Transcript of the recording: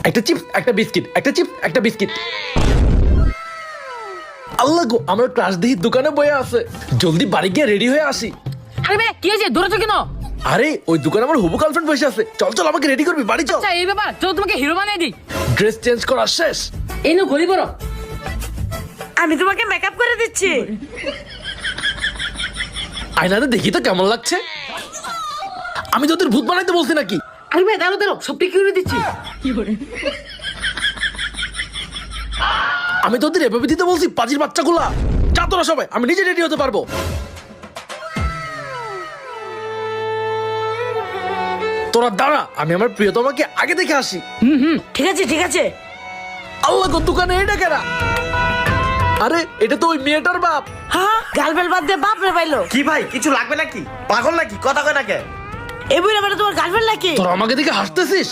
একটা চিপস একটা বিস্কিট, একটা চিপস একটা বিস্কিট। আল্লাহ গো, আমার ক্লাস দিই দোকানে বয়ে আছে, জলদি বাড়ি গিয়ে রেডি হয়ে আসি। আরে ভাই কি হয়েছে, দৌড়াচ্ছ কেন? আরে ওই দোকানে আমার হবু গার্লফ্রেন্ড বসে আছে, চল চল আমাকে রেডি করবি, বাড়ি চল। আচ্ছা এই ব্যাপার, চলো তোমাকে হিরো বানিয়ে দিই। ড্রেস চেঞ্জ করা শেষ, এই নো গলি বড়। আমি তোমাকে মেকআপ করে দিচ্ছি। আয়নাতে দেখি তো কেমন লাগছে। আমি তোদের ভূত বানাইতে বলছি নাকি? আরে ভাই দাঁড়ো দাঁড়ো, সব ঠিক করে দিচ্ছি। আমি তোদের এভাবে দিতে বলছি, পাজির বাচ্চাগুলা। যা তোরা সবাই, আমি নিজে রেডি হতে পারবো। তোরা দাঁড়া, আমি আমার প্রিয়তমাকে আগে দেখে আসি। ঠিক আছে ঠিক আছে। আল্লাহ গো, দোকানে এটা কেনা? আরে এটা তো ওই মেয়েটার বাপ। হ্যাঁ, গার্লফ্রেন্ড বাদ দিয়ে বাপ রে পাইলো। কি ভাই, কিছু লাগবে নাকি? পাগল নাকি? কথা কয় নাকি? এই বুড়া বেটা তোমার গার্লফ্রেন্ড নাকি? তোরা আমাকে দেখে হাসতেছিস?